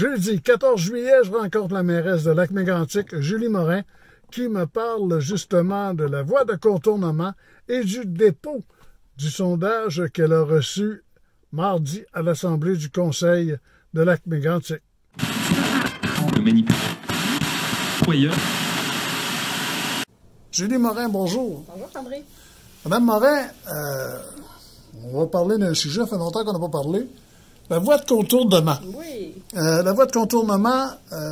Jeudi 14 juillet, je rencontre la mairesse de Lac-Mégantic, Julie Morin, qui me parle justement de la voie de contournement et du dépôt du sondage qu'elle a reçu mardi à l'Assemblée du Conseil de Lac-Mégantic. Le manipulateur. Julie Morin, bonjour. Bonjour, André. Madame Morin, on va parler d'un sujet, ça fait longtemps qu'on n'a pas parlé. La voie de contournement. Oui. La voie de contournement,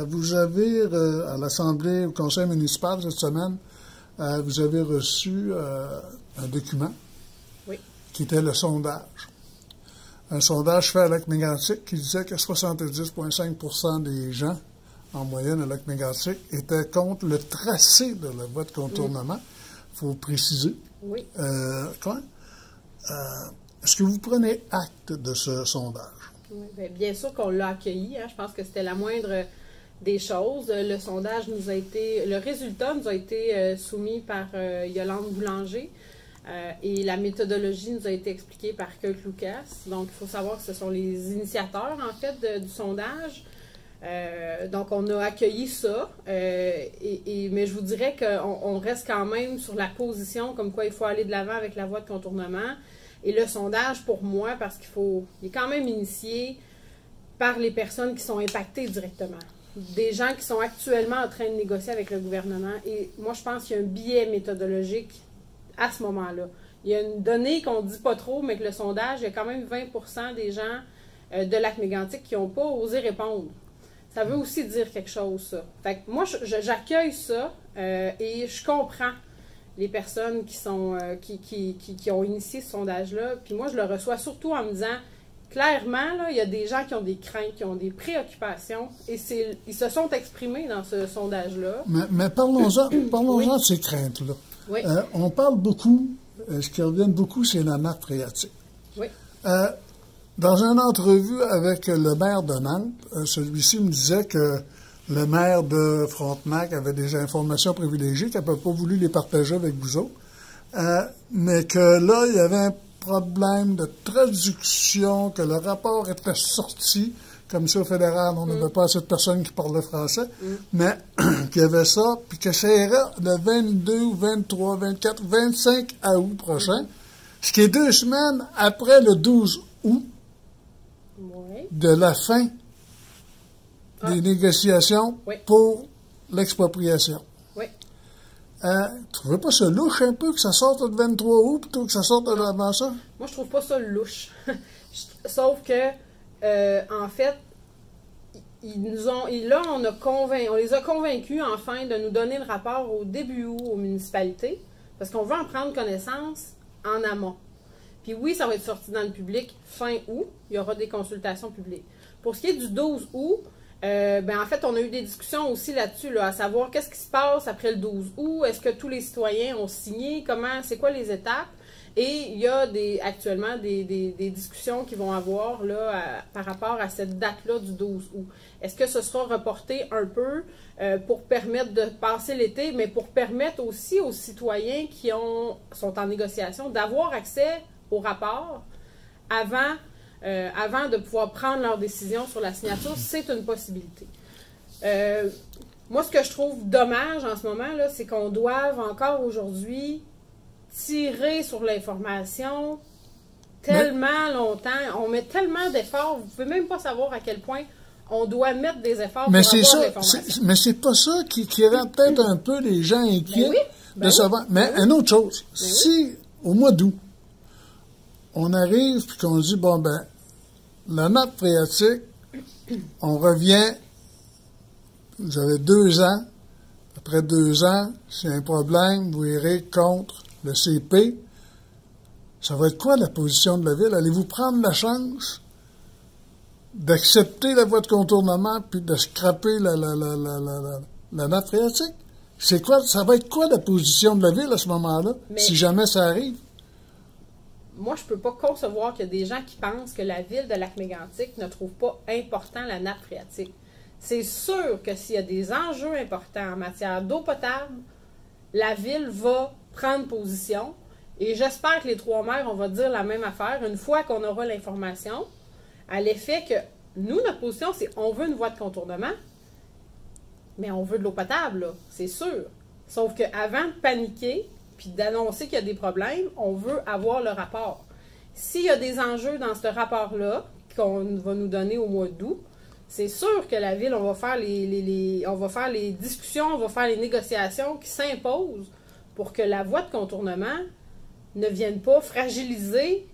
vous avez, à l'Assemblée, au Conseil municipal cette semaine, vous avez reçu un document qui était le sondage. Un sondage fait à Lac-Mégantic qui disait que 70,5 % des gens, en moyenne à Lac-Mégantic, étaient contre le tracé de la voie de contournement. Il faut préciser. Oui. Est-ce que vous prenez acte de ce sondage? Oui, bien sûr qu'on l'a accueilli. Je pense que c'était la moindre des choses. Le sondage nous a été... Le résultat nous a été soumis par Yolande Boulanger et la méthodologie nous a été expliquée par Kurt Lucas. Donc, il faut savoir que ce sont les initiateurs, en fait, du sondage. Donc, on a accueilli ça, mais je vous dirais qu'on reste quand même sur la position comme quoi il faut aller de l'avant avec la voie de contournement. Et le sondage, pour moi, parce il est quand même initié par les personnes qui sont impactées directement. Des gens qui sont actuellement en train de négocier avec le gouvernement. Et moi, je pense qu'il y a un biais méthodologique à ce moment-là. Il y a une donnée qu'on ne dit pas trop, mais que le sondage, il y a quand même 20 % des gens de Lac-Mégantic qui n'ont pas osé répondre. Ça veut aussi dire quelque chose, ça. Fait que moi, j'accueille ça et je comprends les personnes qui ont initié ce sondage-là. Puis moi, je le reçois surtout en me disant, clairement, là, il y a des gens qui ont des craintes, qui ont des préoccupations, et ils se sont exprimés dans ce sondage-là. Mais parlons-en de ces craintes-là. Oui. On parle beaucoup, ce qui revient beaucoup, c'est la nappe phréatique. Oui. Dans une entrevue avec le maire de Nantes, celui-ci me disait que le maire de Frontenac avait des informations privilégiées, qu'il n'avait pas voulu les partager avec vous autres, mais que là, il y avait un problème de traduction, que le rapport était sorti, comme ça au fédéral, on n'avait pas assez de personnes qui parlaient français, mais qu'il y avait ça, puis que ça irait le 22 ou 23, 24, 25 août prochain, ce qui est 2 semaines après le 12 août de la fin des négociations pour l'expropriation. Oui. Tu ne trouvez pas ça louche un peu que ça sorte le 23 août plutôt que ça sorte avant ça? Moi, je trouve pas ça louche. Sauf que, en fait, on les a convaincus, enfin, de nous donner le rapport au début août aux municipalités, parce qu'on veut en prendre connaissance en amont. Puis oui, ça va être sorti dans le public fin août. Il y aura des consultations publiques. Pour ce qui est du 12 août, en fait, on a eu des discussions aussi là-dessus, à savoir qu'est-ce qui se passe après le 12 août, est-ce que tous les citoyens ont signé, c'est quoi les étapes, et il y a actuellement des discussions qui vont avoir par rapport à cette date-là du 12 août. Est-ce que ce sera reporté un peu pour permettre de passer l'été, mais pour permettre aussi aux citoyens qui sont en négociation d'avoir accès au rapport avant de pouvoir prendre leur décision sur la signature, c'est une possibilité. Moi, ce que je trouve dommage en ce moment, c'est qu'on doive encore aujourd'hui tirer sur l'information tellement longtemps. On met tellement d'efforts, vous ne pouvez même pas savoir à quel point on doit mettre des efforts pour avoir l'information. Mais c'est pas ça qui rend peut-être un peu les gens inquiets de savoir. Mais une autre chose, si au mois d'août, on arrive et qu'on dit, la nappe phréatique, on revient, vous avez 2 ans, après 2 ans, s'il y a un problème, vous irez contre le CP. Ça va être quoi la position de la Ville? Allez-vous prendre la chance d'accepter la voie de contournement puis de scraper la nappe phréatique? Ça va être quoi la position de la Ville à ce moment-là, si jamais ça arrive? Moi, je ne peux pas concevoir qu'il y a des gens qui pensent que la Ville de Lac-Mégantic ne trouve pas important la nappe phréatique. C'est sûr que s'il y a des enjeux importants en matière d'eau potable, la Ville va prendre position. Et j'espère que les 3 maires, on va dire la même affaire une fois qu'on aura l'information, à l'effet nous, notre position, c'est on veut une voie de contournement, mais on veut de l'eau potable, là, c'est sûr. Sauf qu'avant de paniquer puis d'annoncer qu'il y a des problèmes, on veut avoir le rapport. S'il y a des enjeux dans ce rapport-là, qu'on va nous donner au mois d'août, c'est sûr que la Ville, on va faire on va faire les discussions, on va faire les négociations qui s'imposent pour que la voie de contournement ne vienne pas fragiliser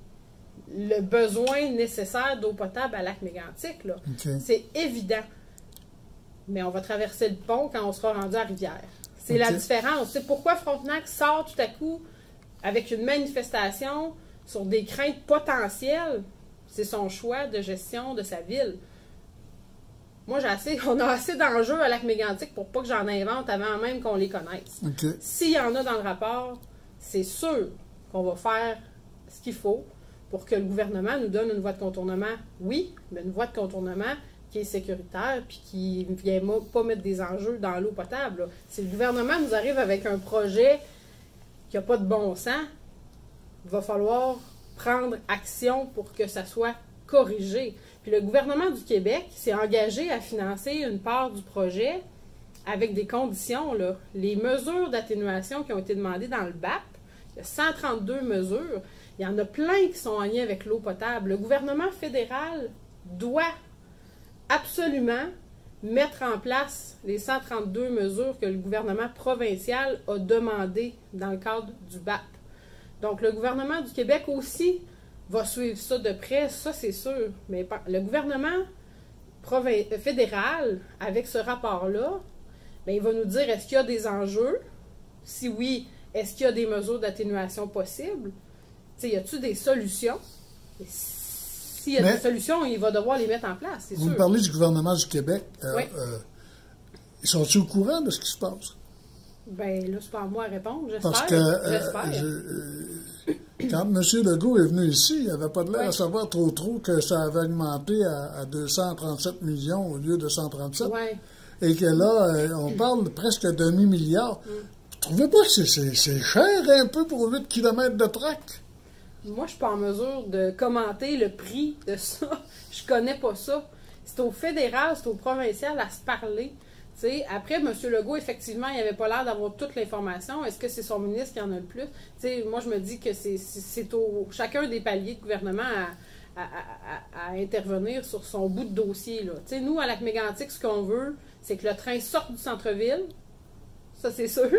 le besoin nécessaire d'eau potable à Lac-Mégantic. Okay. C'est évident. Mais on va traverser le pont quand on sera rendu à Rivière. C'est la différence. C'est pourquoi Frontenac sort tout à coup avec une manifestation sur des craintes potentielles. C'est son choix de gestion de sa ville. Moi, on a assez d'enjeux à Lac-Mégantic pour pas que j'en invente avant même qu'on les connaisse. Okay. S'il y en a dans le rapport, c'est sûr qu'on va faire ce qu'il faut pour que le gouvernement nous donne une voie de contournement, oui, mais une voie de contournement qui est sécuritaire puis qui ne vient pas mettre des enjeux dans l'eau potable. Là. Si le gouvernement nous arrive avec un projet qui n'a pas de bon sens, il va falloir prendre action pour que ça soit corrigé. Puis le gouvernement du Québec s'est engagé à financer une part du projet avec des conditions. Là. Les mesures d'atténuation qui ont été demandées dans le BAP, il y a 132 mesures. Il y en a plein qui sont en lien avec l'eau potable. Le gouvernement fédéral doit absolument mettre en place les 132 mesures que le gouvernement provincial a demandées dans le cadre du BAP. Donc, le gouvernement du Québec aussi va suivre ça de près, ça c'est sûr. Mais le gouvernement fédéral, avec ce rapport-là, bien, il va nous dire est-ce qu'il y a des enjeux? Si oui, est-ce qu'il y a des mesures d'atténuation possibles? T'sais, y a-t-il des solutions? S'il y a des solutions, il va devoir les mettre en place, c'est sûr. Vous me parlez du gouvernement du Québec. Oui. Ils sont-ils au courant de ce qui se passe? Bien, là, c'est pas à moi à répondre, j'espère. Parce que quand M. Legault est venu ici, il n'avait pas de l'air à savoir trop que ça avait augmenté à 237 millions au lieu de 137. Oui. Et que là, on parle de presque demi-milliard. Vous trouvez pas que c'est cher un peu pour 8 km de track? Moi, je ne suis pas en mesure de commenter le prix de ça. Je connais pas ça. C'est au fédéral, c'est au provincial à se parler. T'sais, après, M. Legault, effectivement, il n'avait pas l'air d'avoir toute l'information. Est-ce que c'est son ministre qui en a le plus? T'sais, moi, je me dis que c'est au chacun des paliers de gouvernement à intervenir sur son bout de dossier. Là. Nous, à Lac-Mégantic, ce qu'on veut, c'est que le train sorte du centre-ville. Ça, c'est sûr.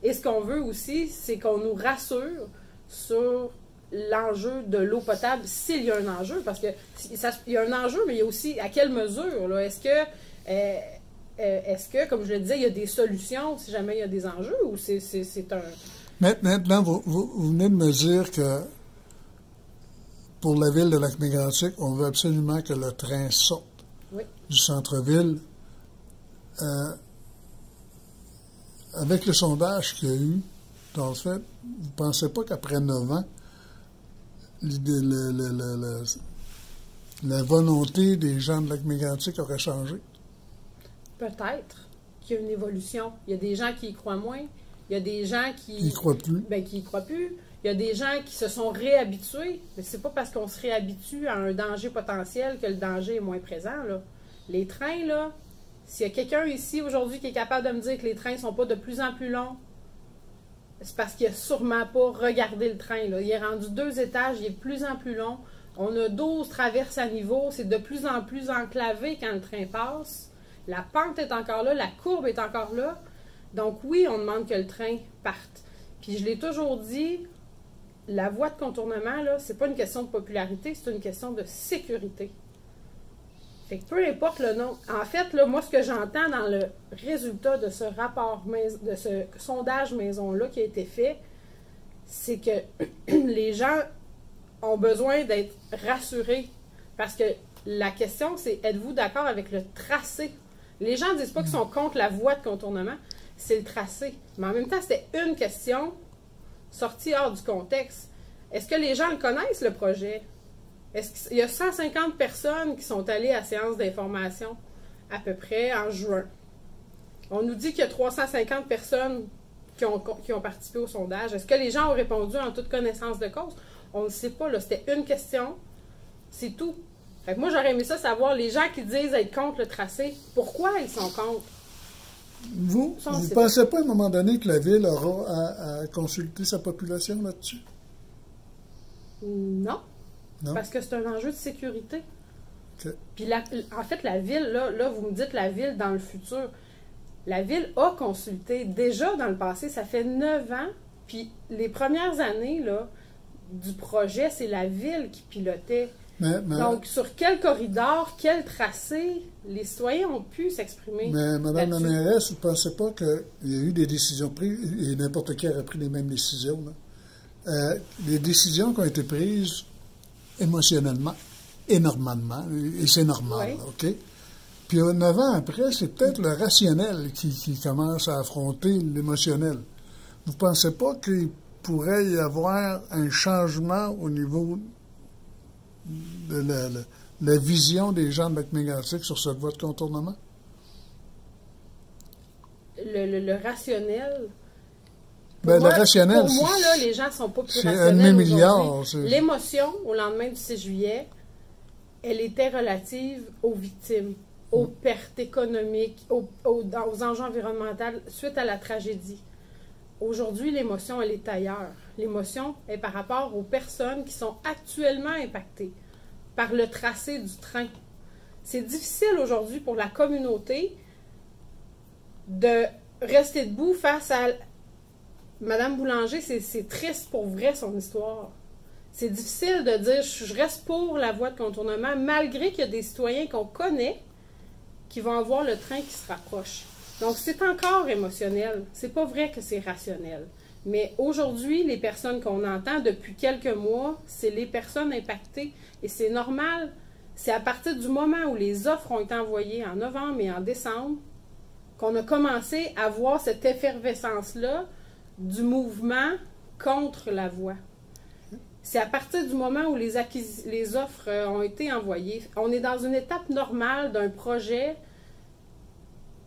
Et ce qu'on veut aussi, c'est qu'on nous rassure sur l'enjeu de l'eau potable, s'il y a un enjeu. Parce qu'il y a un enjeu, mais il y a aussi à quelle mesure? Là? Est-ce que, comme je le disais, il y a des solutions si jamais il y a des enjeux ou c'est un... Maintenant, vous venez de me dire que pour la ville de Lac-Mégantic, on veut absolument que le train sorte du centre-ville. Avec le sondage qu'il y a eu, dans le fait, vous ne pensez pas qu'après 9 ans, la volonté des gens de Lac-Mégantic aurait changé? Peut-être qu'il y a une évolution. Il y a des gens qui y croient moins. Il y a des gens qui y croient plus. Ben, qui y croient plus. Il y a des gens qui se sont réhabitués. Mais c'est pas parce qu'on se réhabitue à un danger potentiel que le danger est moins présent. Là. Les trains, là, s'il y a quelqu'un ici aujourd'hui qui est capable de me dire que les trains ne sont pas de plus en plus longs, c'est parce qu'il n'a sûrement pas regardé le train. Là. Il est rendu 2 étages, il est de plus en plus long. On a 12 traverses à niveau. C'est de plus en plus enclavé quand le train passe. La pente est encore là, la courbe est encore là. Donc oui, on demande que le train parte. Puis je l'ai toujours dit, la voie de contournement, là, c'est pas une question de popularité, c'est une question de sécurité. Fait que peu importe le nom. En fait, là, moi, ce que j'entends dans le résultat de ce rapport, de ce sondage maison-là qui a été fait, c'est que les gens ont besoin d'être rassurés. Parce que la question, c'est êtes-vous d'accord avec le tracé? Les gens ne disent pas qu'ils sont contre la voie de contournement, c'est le tracé. Mais en même temps, c'était une question sortie hors du contexte. Est-ce que les gens le connaissent, le projet? Est-ce qu'il y a 150 personnes qui sont allées à séance d'information à peu près en juin? On nous dit qu'il y a 350 personnes qui ont participé au sondage. Est-ce que les gens ont répondu en toute connaissance de cause? On ne sait pas, là. C'était une question. C'est tout. Fait que moi, j'aurais aimé ça savoir, les gens qui disent être contre le tracé, pourquoi ils sont contre? Vous Ça, on ne sait pensez pas à un moment donné que la Ville aura à consulter sa population là-dessus? Non. Non? Parce que c'est un enjeu de sécurité. OK. Puis en fait, la Ville, là, vous me dites la Ville dans le futur. La Ville a consulté déjà dans le passé, ça fait 9 ans. Puis les premières années là, du projet, c'est la Ville qui pilotait. Mais, Donc, sur quel corridor, quel tracé, les citoyens ont pu s'exprimer. mais Mme la là-dessus. mairesse, vous ne pensez pas qu'il y a eu des décisions prises, et n'importe qui aurait pris les mêmes décisions, là? Les décisions qui ont été prises émotionnellement, énormément, et c'est normal, Oui. OK? Puis 9 ans après, c'est peut-être le rationnel qui commence à affronter l'émotionnel. Vous ne pensez pas qu'il pourrait y avoir un changement au niveau de la vision des gens de Lac-Mégantic sur cette voie de contournement? Le rationnel. Ben, Moi, le rationnel, pour moi, là, les gens ne sont pas plus c'est un rationnels demi-milliard, aujourd'hui. c'est- L'émotion, au lendemain du 6 juillet, elle était relative aux victimes, aux pertes économiques, aux enjeux environnementaux suite à la tragédie. Aujourd'hui, l'émotion, elle est ailleurs. L'émotion est par rapport aux personnes qui sont actuellement impactées par le tracé du train. C'est difficile aujourd'hui pour la communauté de rester debout face à Madame Boulanger. C'est triste pour vrai son histoire. C'est difficile de dire je reste pour la voie de contournement malgré qu'il y a des citoyens qu'on connaît qui vont avoir le train qui se rapproche. Donc c'est encore émotionnel. C'est pas vrai que c'est rationnel. Mais aujourd'hui, les personnes qu'on entend depuis quelques mois, c'est les personnes impactées. Et c'est normal. C'est à partir du moment où les offres ont été envoyées en novembre et en décembre qu'on a commencé à voir cette effervescence-là du mouvement contre la voie. C'est à partir du moment où les offres ont été envoyées. On est dans une étape normale d'un projet,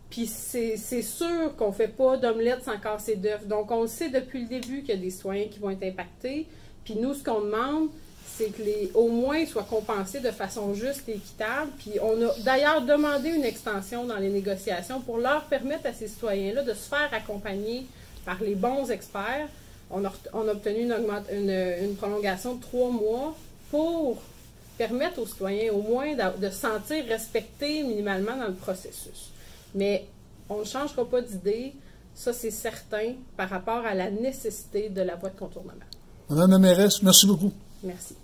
puis c'est sûr qu'on ne fait pas d'omelette sans casser d'œufs. Donc, on le sait depuis le début qu'il y a des citoyens qui vont être impactés. Puis nous, ce qu'on demande, c'est que au moins ils soient compensés de façon juste et équitable. Puis on a d'ailleurs demandé une extension dans les négociations pour leur permettre à ces citoyens-là de se faire accompagner par les bons experts. On a obtenu une prolongation de 3 mois pour permettre aux citoyens au moins de se sentir respectés minimalement dans le processus. Mais on ne changera pas d'idée, ça c'est certain, par rapport à la nécessité de la voie de contournement. Madame la mairesse, merci beaucoup. Merci.